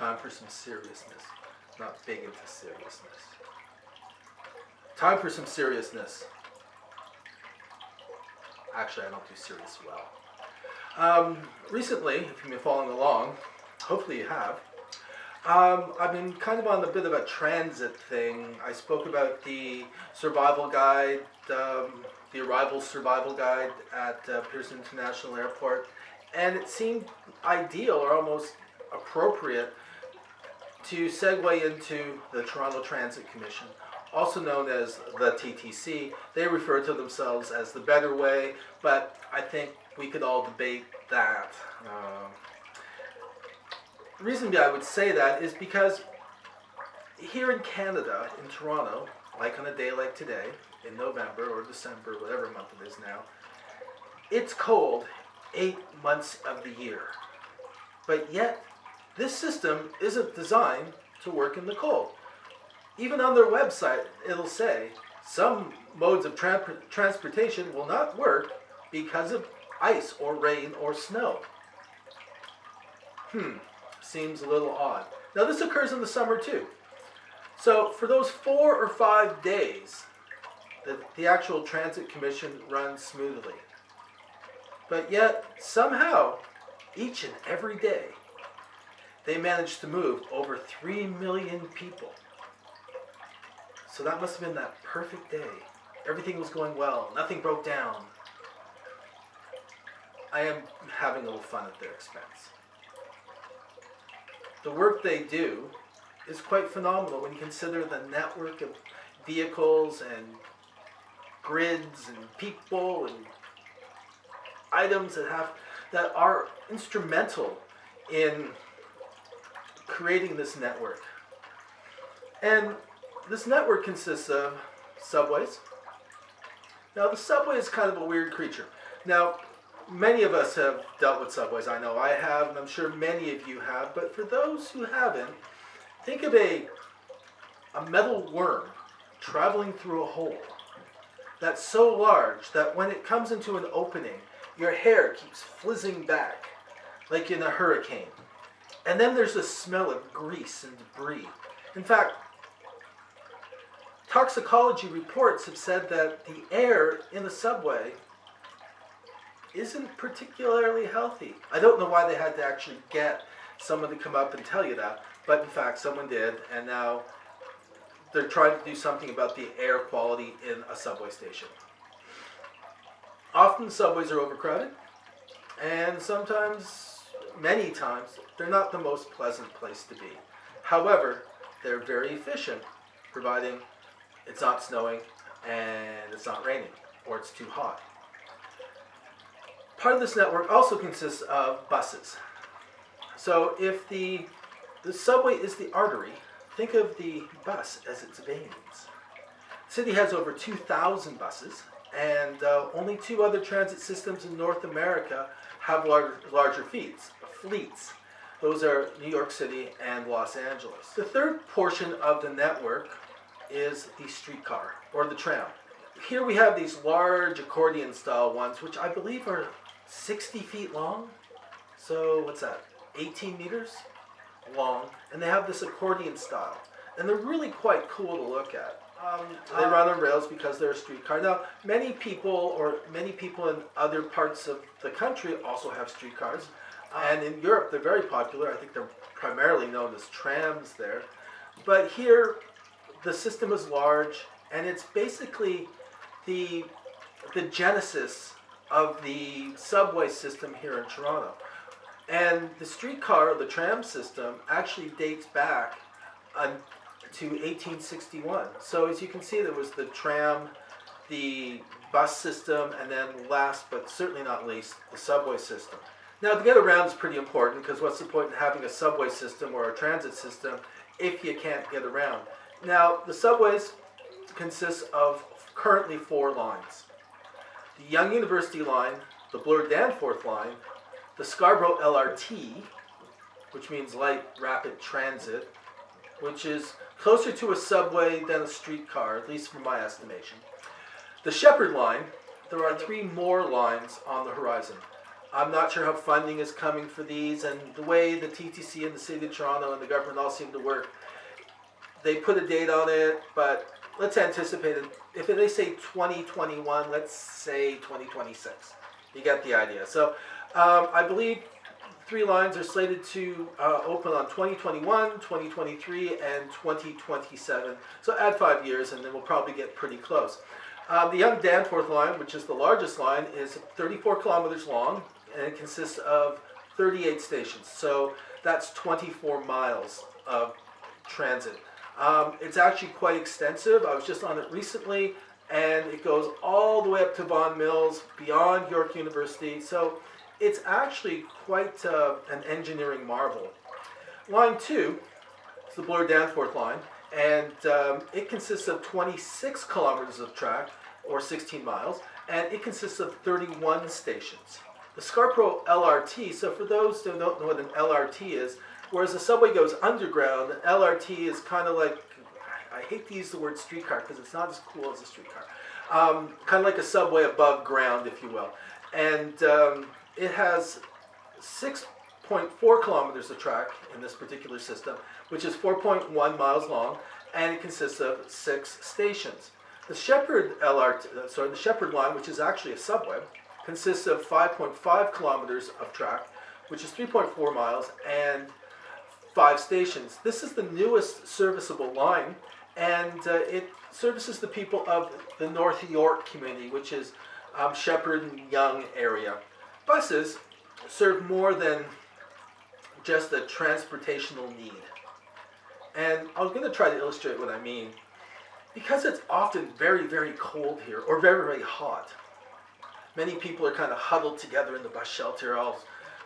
Time for some seriousness. Not big into seriousness. Time for some seriousness. Actually, I don't do serious well. Recently, if you've been following along, hopefully you have, I've been kind of on a bit of a transit thing. I spoke about the survival guide, the arrival survival guide at Pearson International Airport, and it seemed ideal or almost appropriate to segue into the Toronto Transit Commission, also known as the TTC. They refer to themselves as the better way, but I think we could all debate that. The reason I would say that is because here in Canada, in Toronto, like on a day like today, in November or December, whatever month it is now, it's cold 8 months of the year. But yet, this system isn't designed to work in the cold. Even on their website, it'll say some modes of transportation will not work because of ice or rain or snow. Seems a little odd. Now this occurs in the summer too. So for those 4 or 5 days, the actual Transit Commission runs smoothly. But yet, somehow, each and every day, they managed to move over 3 million people. So that must have been that perfect day. Everything was going well. Nothing broke down. I am having a little fun at their expense. The work they do is quite phenomenal when you consider the network of vehicles and grids and people and items that are instrumental in creating this network. And this network consists of subways. Now the subway is kind of a weird creature. Now many of us have dealt with subways. I know I have, and I'm sure many of you have, but for those who haven't, think of a metal worm traveling through a hole that's so large that when it comes into an opening, your hair keeps flizzing back like in a hurricane. And then there's the smell of grease and debris. In fact, toxicology reports have said that the air in the subway isn't particularly healthy. I don't know why they had to actually get someone to come up and tell you that, but in fact someone did, and now they're trying to do something about the air quality in a subway station. Often subways are overcrowded, and sometimes, many times, they're not the most pleasant place to be. However, they're very efficient, providing it's not snowing and it's not raining, or it's too hot. Part of this network also consists of buses. So if the subway is the artery, think of the bus as its veins. The city has over 2,000 buses, and only 2 other transit systems in North America have larger fleets. Those are New York City and Los Angeles. The third portion of the network is the streetcar, or the tram. Here we have these large accordion-style ones, which I believe are 60 feet long. So what's that? 18 meters long. And they have this accordion style. And they're really quite cool to look at. They run on rails because they're a streetcar. Now, many people in other parts of the country also have streetcars. And in Europe, they're very popular. I think they're primarily known as trams there. But here, the system is large, and it's basically the genesis of the subway system here in Toronto. And the streetcar, the tram system, actually dates back to 1861. So as you can see, there was the tram, the bus system, and then last but certainly not least, the subway system. Now to get around is pretty important, because what's the point in having a subway system or a transit system if you can't get around? Now the subways consist of currently 4 lines. The Yonge University line, the Bloor-Danforth line, the Scarborough LRT, which means light rapid transit, which is closer to a subway than a streetcar, at least from my estimation. The Shepherd line, there are 3 more lines on the horizon. I'm not sure how funding is coming for these, and the way the TTC and the City of Toronto and the government all seem to work, they put a date on it, but let's anticipate it. If they say 2021, let's say 2026. You get the idea. So I believe 3 lines are slated to open on 2021, 2023, and 2027. So add 5 years, and then we'll probably get pretty close. The Yonge Danforth line, which is the largest line, is 34 kilometers long, and it consists of 38 stations. So that's 24 miles of transit. It's actually quite extensive. I was just on it recently, and it goes all the way up to Vaughan Mills, beyond York University. So it's actually quite an engineering marvel. Line 2 is the Bloor Danforth line, and it consists of 26 kilometers of track, or 16 miles, and it consists of 31 stations. The Scarborough LRT, so for those who don't know what an LRT is, whereas the subway goes underground, an LRT is kind of like, I hate to use the word streetcar because it's not as cool as a streetcar, kind of like a subway above ground, if you will. And it has 6.4 kilometers of track in this particular system, which is 4.1 miles long, and it consists of 6 stations. The Shepherd the Shepherd line, which is actually a subway, consists of 5.5 kilometers of track, which is 3.4 miles, and 5 stations. This is the newest serviceable line, and it services the people of the North York community, which is Shepherd and Yonge area. Buses serve more than just a transportational need. And I'm going to try to illustrate what I mean. Because it's often very, very cold here, or very, very hot, many people are kind of huddled together in the bus shelter, all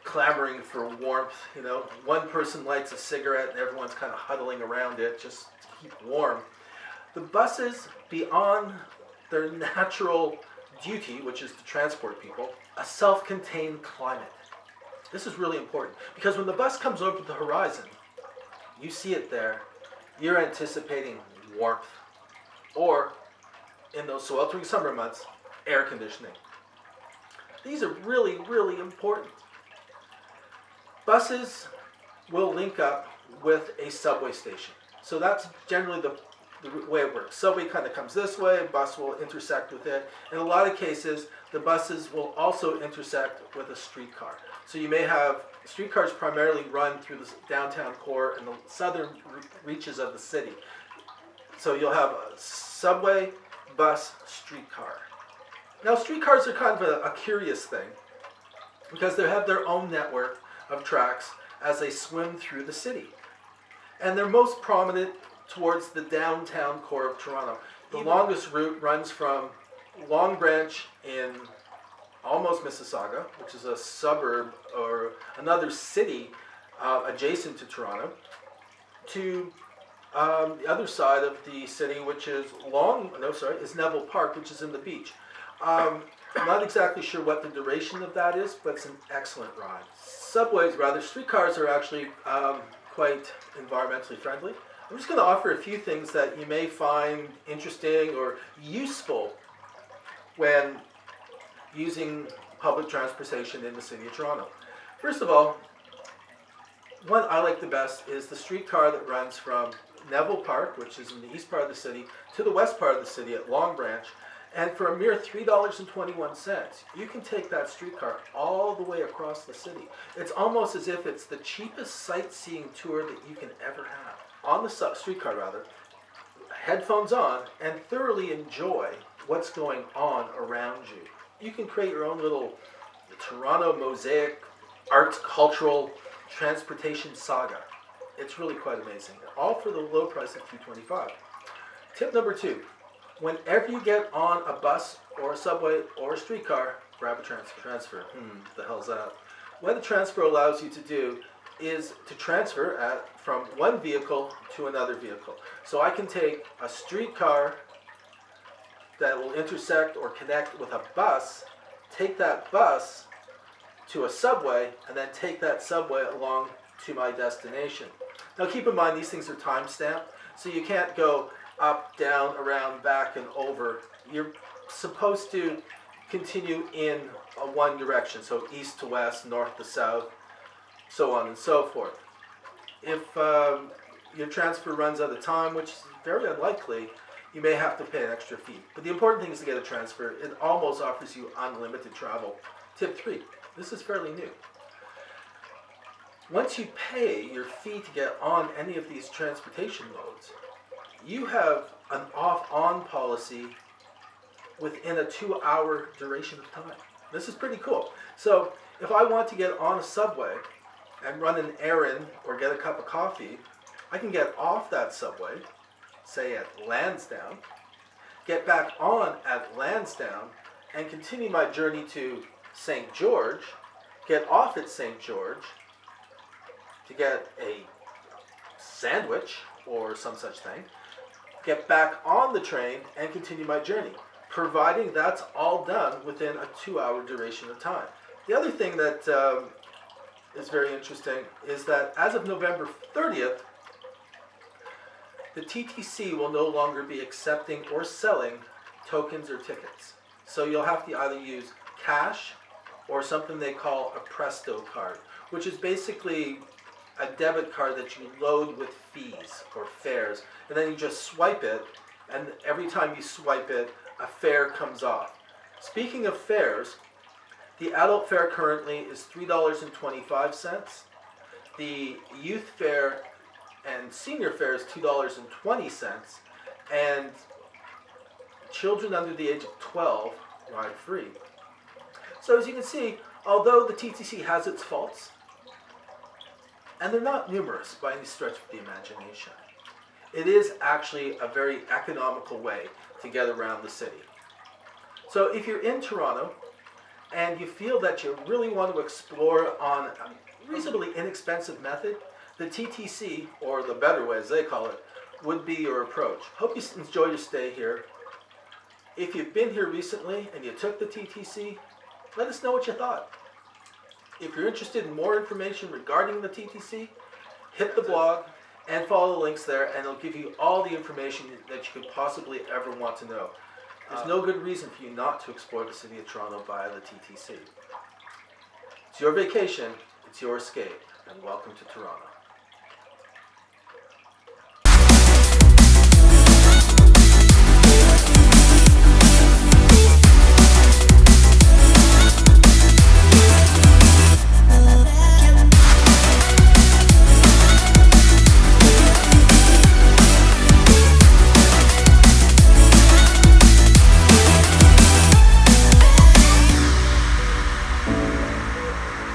clamoring for warmth. You know, one person lights a cigarette and everyone's kind of huddling around it just to keep warm. The buses, beyond their natural duty, which is to transport people, a self-contained climate. This is really important, because when the bus comes over the horizon, you see it there, you're anticipating warmth. Or, in those sweltering summer months, air conditioning. These are really, really important. Buses will link up with a subway station. So that's generally the way it works. Subway kind of comes this way, bus will intersect with it. In a lot of cases, the buses will also intersect with a streetcar. So you may have streetcars primarily run through the downtown core and the southern reaches of the city. So you'll have a subway, bus, streetcar. Now streetcars are kind of a curious thing because they have their own network of tracks as they swim through the city. And they're most prominent towards the downtown core of Toronto. The longest route runs from Long Branch in almost Mississauga, which is a suburb or another city adjacent to Toronto, to the other side of the city, which is is Neville Park, which is in the beach. I'm not exactly sure what the duration of that is, but it's an excellent ride. Streetcars are actually quite environmentally friendly. I'm just going to offer a few things that you may find interesting or useful when using public transportation in the City of Toronto. First of all, one I like the best is the streetcar that runs from Neville Park, which is in the east part of the city, to the west part of the city at Long Branch. And for a mere $3.21, you can take that streetcar all the way across the city. It's almost as if it's the cheapest sightseeing tour that you can ever have. On the streetcar, headphones on, and thoroughly enjoy what's going on around you. You can create your own little Toronto mosaic, arts, cultural, transportation saga. It's really quite amazing. All for the low price of $2.25. Tip number 2. Whenever you get on a bus or a subway or a streetcar, grab a transfer. What the hell's that? What a transfer allows you to do is to transfer from one vehicle to another vehicle. So I can take a streetcar that will intersect or connect with a bus, take that bus to a subway, and then take that subway along to my destination. Now keep in mind, these things are time stamped, so you can't go up, down, around, back, and over. You're supposed to continue in one direction, so east to west, north to south, so on and so forth. If your transfer runs out of time, which is very unlikely, you may have to pay an extra fee. But the important thing is to get a transfer. It almost offers you unlimited travel. Tip 3, this is fairly new. Once you pay your fee to get on any of these transportation modes, you have an off-on policy within a 2-hour duration of time. This is pretty cool. So if I want to get on a subway and run an errand or get a cup of coffee, I can get off that subway, say at Lansdowne, get back on at Lansdowne, and continue my journey to St. George, get off at St. George to get a sandwich or some such thing, get back on the train, and continue my journey, providing that's all done within a 2-hour duration of time. The other thing that is very interesting is that as of November 30th, the TTC will no longer be accepting or selling tokens or tickets. So you'll have to either use cash or something they call a Presto card, which is basically a debit card that you load with fees or fares, and then you just swipe it, and every time you swipe it, a fare comes off. Speaking of fares, the adult fare currently is $3.25. The youth fare and senior fare is $2.20, and children under the age of 12 ride free. So as you can see, although the TTC has its faults, and they're not numerous by any stretch of the imagination, it is actually a very economical way to get around the city. So if you're in Toronto and you feel that you really want to explore on a reasonably inexpensive method, the TTC, or the better way as they call it, would be your approach. Hope you enjoy your stay here. If you've been here recently and you took the TTC, let us know what you thought. If you're interested in more information regarding the TTC, hit the blog and follow the links there, and it'll give you all the information that you could possibly ever want to know. There's no good reason for you not to explore the city of Toronto via the TTC. It's your vacation, it's your escape, and welcome to Toronto.